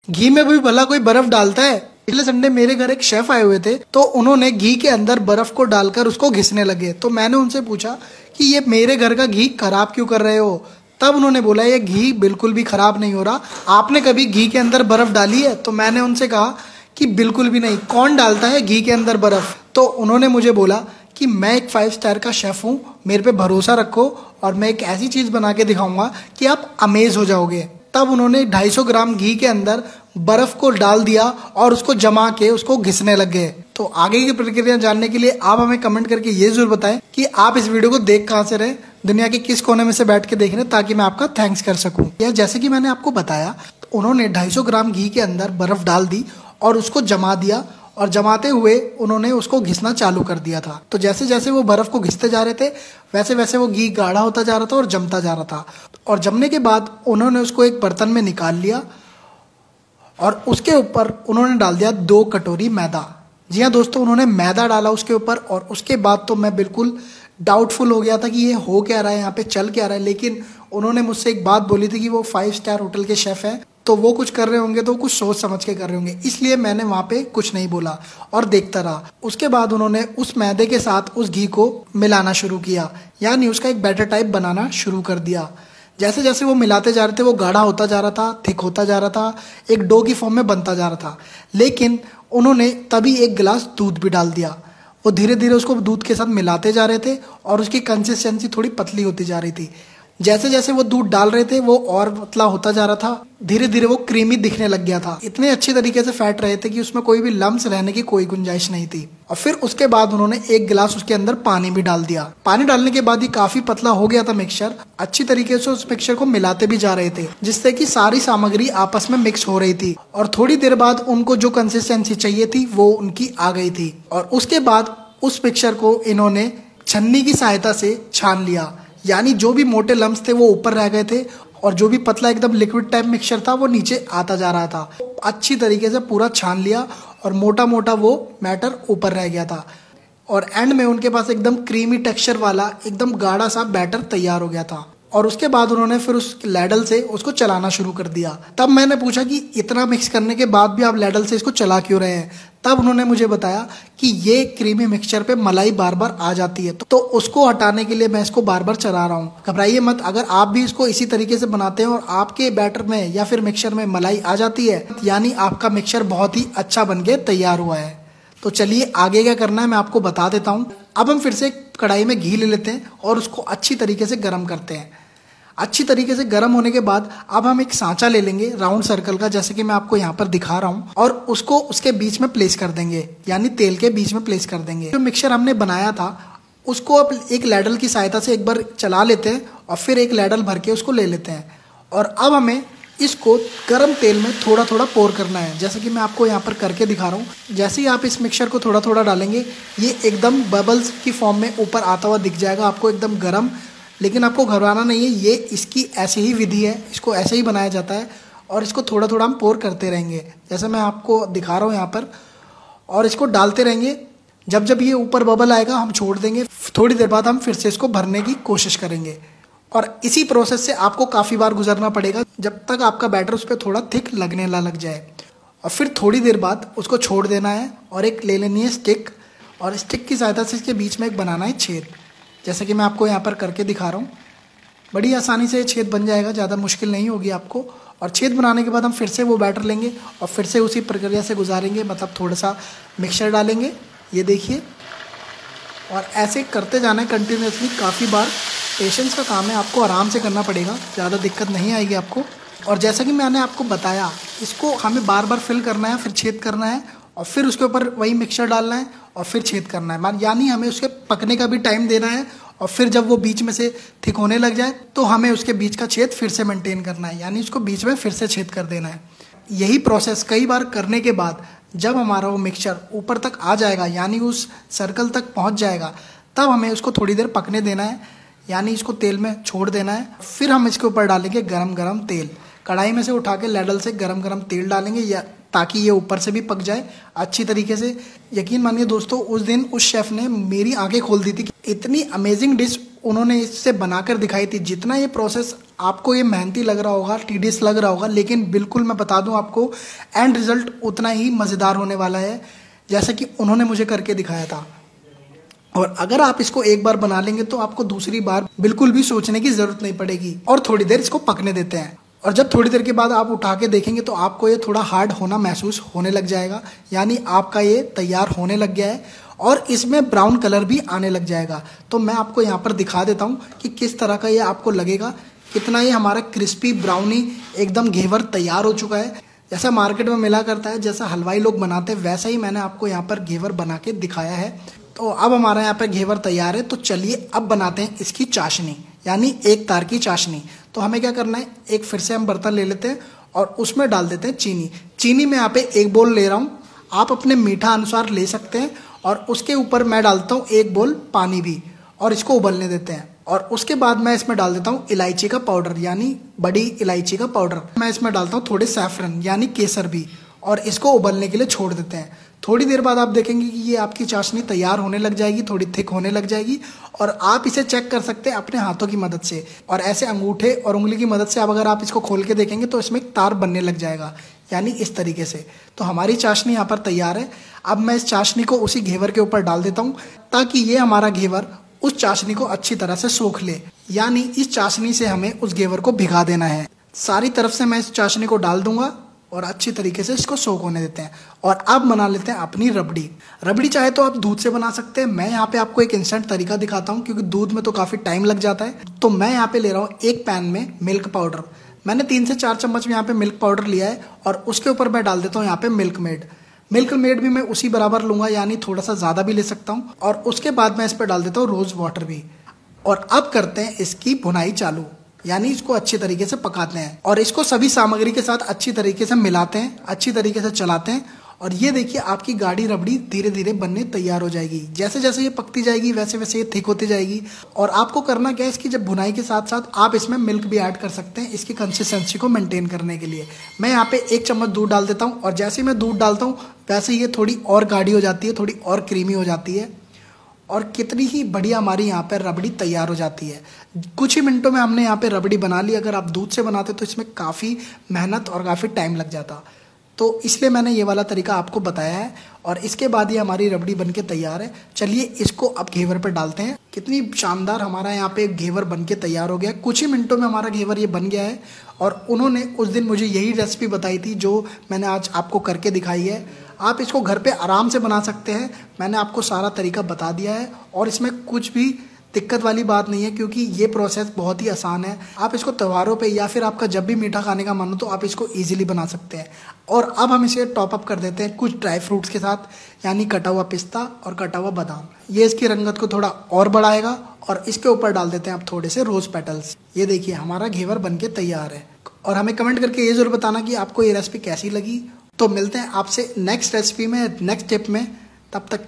घी में भी भला कोई बर्फ डालता है? पिछले संडे मेरे घर एक शेफ आए हुए थे, तो उन्होंने घी के अंदर बर्फ को डालकर उसको घिसने लगे। तो मैंने उनसे पूछा कि ये मेरे घर का घी खराब क्यों कर रहे हो? तब उन्होंने बोला ये घी बिल्कुल भी खराब नहीं हो रहा, आपने कभी घी के अंदर बर्फ डाली है? तो मैंने उनसे कहा कि बिल्कुल भी नहीं, कौन डालता है घी के अंदर बर्फ? तो उन्होंने मुझे बोला कि मैं एक 5 स्टार का शेफ हूँ, मेरे पे भरोसा रखो और मैं एक ऐसी चीज़ बना के दिखाऊंगा कि आप अमेज हो जाओगे। तब उन्होंने 250 ग्राम घी के अंदर बर्फ को डाल दिया और उसको जमा के उसको घिसने लग गए। तो आगे की प्रक्रिया जानने के लिए आप हमें कमेंट करके ये जरूर बताएं कि आप इस वीडियो को देख कहाँ से रहे, दुनिया के किस कोने में से बैठ के देख रहे हैं, ताकि मैं आपका थैंक्स कर सकूं। या जैसे कि मैंने आपको बताया, तो उन्होंने 250 ग्राम घी के अंदर बर्फ डाल दी और उसको जमा दिया, और जमाते हुए उन्होंने उसको घिसना चालू कर दिया था। तो जैसे जैसे वो बर्फ को घिसते जा रहे थे, वैसे वैसे वो घी गाढ़ा होता जा रहा था और जमता जा रहा था। और जमने के बाद उन्होंने उसको एक बर्तन में निकाल लिया और उसके ऊपर उन्होंने डाल दिया 2 कटोरी मैदा। जी हाँ दोस्तों, उन्होंने मैदा डाला उसके ऊपर, और उसके बाद तो मैं बिल्कुल डाउटफुल हो गया था कि ये हो क्या रहा है, यहाँ पे चल क्या रहा है। लेकिन उन्होंने मुझसे एक बात बोली थी कि वो 5 स्टार होटल के शेफ हैं, तो वो कुछ कर रहे होंगे तो कुछ सोच समझ के कर रहे होंगे, इसलिए मैंने वहाँ पे कुछ नहीं बोला और देखता रहा। उसके बाद उन्होंने उस मैदे के साथ उस घी को मिलाना शुरू किया, यानी उसका एक बैटर टाइप बनाना शुरू कर दिया। जैसे जैसे वो मिलाते जा रहे थे, वो गाढ़ा होता जा रहा था, थिक होता जा रहा था, एक डो की फॉर्म में बनता जा रहा था। लेकिन उन्होंने तभी एक गिलास दूध भी डाल दिया। वो धीरे धीरे उसको दूध के साथ मिलाते जा रहे थे और उसकी कंसिस्टेंसी थोड़ी पतली होती जा रही थी। जैसे जैसे वो दूध डाल रहे थे, वो और पतला होता जा रहा था। धीरे धीरे वो क्रीमी दिखने लग गया था। इतने अच्छी तरीके से फैट रहे थे कि उसमें कोई भी लम्स रहने की कोई गुंजाइश नहीं थी। और फिर उसके बाद उन्होंने एक गिलास उसके अंदर पानी भी डाल दिया। पानी डालने के बाद ही काफी पतला हो गया था मिक्सचर। अच्छी तरीके से उस मिक्सचर को मिलाते भी जा रहे थे, जिससे कि सारी सामग्री आपस में मिक्स हो रही थी। और थोड़ी देर बाद उनको जो कंसिस्टेंसी चाहिए थी वो उनकी आ गई थी। और उसके बाद उस मिक्सचर को इन्होंने छन्नी की सहायता से छान लिया, यानी जो भी मोटे लम्स थे वो ऊपर रह गए थे और जो भी पतला एकदम लिक्विड टाइप मिक्सचर था वो नीचे आता जा रहा था। अच्छी तरीके से पूरा छान लिया और मोटा मोटा वो मैटर ऊपर रह गया था। और एंड में उनके पास एकदम क्रीमी टेक्सचर वाला एकदम गाढ़ा सा बैटर तैयार हो गया था। और उसके बाद उन्होंने फिर उस लैडल से उसको चलाना शुरू कर दिया। तब मैंने पूछा कि इतना मिक्स करने के बाद भी आप लैडल से इसको चला क्यों रहे हैं? तब उन्होंने मुझे बताया कि ये क्रीमी मिक्सचर पे मलाई बार बार आ जाती है, तो उसको हटाने के लिए मैं इसको बार बार चला रहा हूँ। घबराइए मत, अगर आप भी इसको इसी तरीके से बनाते हैं और आपके बैटर में या फिर मिक्सचर में मलाई आ जाती है, यानी आपका मिक्सचर बहुत ही अच्छा बन के तैयार हुआ है। तो चलिए आगे क्या करना है मैं आपको बता देता हूँ। अब हम फिर से कढ़ाई में घी ले लेते हैं और उसको अच्छी तरीके से गर्म करते हैं। अच्छी तरीके से गर्म होने के बाद अब हम एक सांचा ले लेंगे राउंड सर्कल का, जैसे कि मैं आपको यहाँ पर दिखा रहा हूँ, और उसको उसके बीच में प्लेस कर देंगे, यानी तेल के बीच में प्लेस कर देंगे। जो मिक्सचर हमने बनाया था उसको अब एक लैडल की सहायता से एक बार चला लेते हैं और फिर एक लैडल भर के उसको ले लेते हैं। और अब हमें इसको गर्म तेल में थोड़ा थोड़ा पोर करना है, जैसे कि मैं आपको यहाँ पर करके दिखा रहा हूँ। जैसे ही आप इस मिक्सचर को थोड़ा थोड़ा डालेंगे, ये एकदम बबल्स की फॉर्म में ऊपर आता हुआ दिख जाएगा आपको, एकदम गर्म। लेकिन आपको घबराना नहीं है, ये इसकी ऐसी ही विधि है, इसको ऐसे ही बनाया जाता है। और इसको थोड़ा थोड़ा हम पोर करते रहेंगे, जैसे मैं आपको दिखा रहा हूँ यहाँ पर, और इसको डालते रहेंगे। जब जब ये ऊपर बबल आएगा हम छोड़ देंगे, थोड़ी देर बाद हम फिर से इसको भरने की कोशिश करेंगे। और इसी प्रोसेस से आपको काफ़ी बार गुजरना पड़ेगा जब तक आपका बैटर उस पर थोड़ा थिक लगने ना लग जाए। और फिर थोड़ी देर बाद उसको छोड़ देना है और एक ले लेनी है स्टिक, और स्टिक की सहायता से इसके बीच में एक बनाना है छेद, जैसे कि मैं आपको यहाँ पर करके दिखा रहा हूँ। बड़ी आसानी से छेद बन जाएगा, ज़्यादा मुश्किल नहीं होगी आपको। और छेद बनाने के बाद हम फिर से वो बैटर लेंगे और फिर से उसी प्रक्रिया से गुजारेंगे, मतलब थोड़ा सा मिक्सचर डालेंगे, ये देखिए, और ऐसे करते जाना है कंटिन्यूसली काफ़ी बार। पेशेंस का काम है, आपको आराम से करना पड़ेगा, ज़्यादा दिक्कत नहीं आएगी आपको। और जैसा कि मैंने आपको बताया, इसको हमें बार बार फिल करना है, फिर छेद करना है, और फिर उसके ऊपर वही मिक्सचर डालना है और फिर छेद करना है, यानी हमें उसके पकने का भी टाइम देना है। और फिर जब वो बीच में से थिक होने लग जाए तो हमें उसके बीच का छेद फिर से मेंटेन करना है, यानी उसको बीच में फिर से छेद कर देना है। यही प्रोसेस कई बार करने के बाद जब हमारा वो मिक्सचर ऊपर तक आ जाएगा, यानी उस सर्कल तक पहुंच जाएगा, तब हमें उसको थोड़ी देर पकने देना है, यानी इसको तेल में छोड़ देना है। फिर हम इसके ऊपर डालेंगे गरम गरम तेल, कढ़ाई में से उठा के लैडल से गरम गरम तेल डालेंगे, या ताकि ये ऊपर से भी पक जाए अच्छी तरीके से। यकीन मानिए दोस्तों, उस दिन उस शेफ ने मेरी आंखें खोल दी थी। इतनी अमेजिंग डिश उन्होंने इससे बनाकर दिखाई थी। जितना ये प्रोसेस आपको ये मेहनती लग रहा होगा, टीडियस लग रहा होगा, लेकिन बिल्कुल मैं बता दूं आपको एंड रिजल्ट उतना ही मज़ेदार होने वाला है जैसा कि उन्होंने मुझे करके दिखाया था। और अगर आप इसको एक बार बना लेंगे तो आपको दूसरी बार बिल्कुल भी सोचने की जरूरत नहीं पड़ेगी। और थोड़ी देर इसको पकने देते हैं, और जब थोड़ी देर के बाद आप उठा के देखेंगे तो आपको ये थोड़ा हार्ड होना महसूस होने लग जाएगा, यानी आपका ये तैयार होने लग गया है और इसमें ब्राउन कलर भी आने लग जाएगा। तो मैं आपको यहाँ पर दिखा देता हूँ कि किस तरह का ये आपको लगेगा, कितना ये हमारा क्रिस्पी ब्राउनी एकदम घेवर तैयार हो चुका है। जैसा मार्केट में मिला करता है, जैसा हलवाई लोग बनाते हैं, वैसा ही मैंने आपको यहाँ पर घेवर बना के दिखाया है। तो अब हमारा यहाँ पे घेवर तैयार है। तो चलिए अब बनाते हैं इसकी चाशनी, यानी एक तार की चाशनी। तो हमें क्या करना है, एक फिर से हम बर्तन ले लेते हैं और उसमें डाल देते हैं चीनी। चीनी मैं यहाँ पे 1 बोल ले रहा हूँ, आप अपने मीठा अनुसार ले सकते हैं। और उसके ऊपर मैं डालता हूँ 1 बोल पानी भी, और इसको उबलने देते हैं। और उसके बाद मैं इसमें डाल देता हूँ इलायची का पाउडर, यानी बड़ी इलायची का पाउडर। मैं इसमें डालता हूँ थोड़े सैफरन यानी केसर भी, और इसको उबलने के लिए छोड़ देते हैं। थोड़ी देर बाद आप देखेंगे कि ये आपकी चाशनी तैयार होने लग जाएगी, थोड़ी थिक होने लग जाएगी। और आप इसे चेक कर सकते हैं अपने हाथों की मदद से, और ऐसे अंगूठे और उंगली की मदद से अब अगर आप इसको खोल के देखेंगे तो इसमें एक तार बनने लग जाएगा, यानी इस तरीके से। तो हमारी चाशनी यहाँ पर तैयार है। अब मैं इस चाशनी को उसी घेवर के ऊपर डाल देता हूँ ताकि ये हमारा घेवर उस चाशनी को अच्छी तरह से सोख ले, यानी इस चाशनी से हमें उस घेवर को भिगा देना है। सारी तरफ से मैं इस चाशनी को डाल दूंगा और अच्छी तरीके से इसको सोख होने देते हैं। और अब बना लेते हैं अपनी रबड़ी। रबड़ी चाहे तो आप दूध से बना सकते हैं, मैं यहाँ पे आपको एक इंस्टेंट तरीका दिखाता हूँ क्योंकि दूध में तो काफ़ी टाइम लग जाता है। तो मैं यहाँ पे ले रहा हूँ एक पैन में मिल्क पाउडर। मैंने 3 से 4 चम्मच में यहाँ पे मिल्क पाउडर लिया है, और उसके ऊपर मैं डाल देता हूँ यहाँ पे मिल्क मेड। मिल्क मेड भी मैं उसी बराबर लूंगा, यानी थोड़ा सा ज़्यादा भी ले सकता हूँ। और उसके बाद मैं इस पर डाल देता हूँ रोज़ वाटर भी। और अब करते हैं इसकी भुनाई चालू, यानी इसको अच्छी तरीके से पकाते हैं और इसको सभी सामग्री के साथ अच्छी तरीके से मिलाते हैं, अच्छी तरीके से चलाते हैं। और ये देखिए आपकी गाढ़ी रबड़ी धीरे धीरे बनने तैयार हो जाएगी। जैसे जैसे ये पकती जाएगी वैसे वैसे ये थिक होती जाएगी। और आपको करना क्या है, इसकी जब भुनाई के साथ साथ आप इसमें मिल्क भी ऐड कर सकते हैं इसकी कंसिस्टेंसी को मेंटेन करने के लिए। मैं यहाँ पे 1 चम्मच दूध डाल देता हूँ, और जैसे ही मैं दूध डालता हूँ वैसे ही ये थोड़ी और गाढ़ी हो जाती है, थोड़ी और क्रीमी हो जाती है। और कितनी ही बढ़िया हमारी यहाँ पे रबड़ी तैयार हो जाती है। कुछ ही मिनटों में हमने यहाँ पे रबड़ी बना ली। अगर आप दूध से बनाते तो इसमें काफ़ी मेहनत और काफ़ी टाइम लग जाता, तो इसलिए मैंने ये वाला तरीका आपको बताया है। और इसके बाद ये हमारी रबड़ी बनके तैयार है। चलिए इसको अब घेवर पर डालते हैं। कितनी शानदार हमारा यहाँ पे घेवर बनके तैयार हो गया। कुछ ही मिनटों में हमारा घेवर ये बन गया है। और उन्होंने उस दिन मुझे यही रेसिपी बताई थी जो मैंने आज आपको करके दिखाई है। आप इसको घर पे आराम से बना सकते हैं, मैंने आपको सारा तरीका बता दिया है। और इसमें कुछ भी दिक्कत वाली बात नहीं है क्योंकि ये प्रोसेस बहुत ही आसान है। आप इसको त्योहारों पे या फिर आपका जब भी मीठा खाने का मन हो तो आप इसको इजीली बना सकते हैं। और अब हम इसे टॉप अप कर देते हैं कुछ ड्राई फ्रूट्स के साथ, यानी कटा हुआ पिस्ता और कटा हुआ बादाम। ये इसकी रंगत को थोड़ा और बढ़ाएगा। और इसके ऊपर डाल देते हैं आप थोड़े से रोज पेटल्स। ये देखिए हमारा घेवर बनके तैयार है। और हमें कमेंट करके ये जरूर बताना कि आपको ये रेसिपी कैसी लगी। तो मिलते हैं आपसे नेक्स्ट रेसिपी में, नेक्स्ट टिप में। तब तक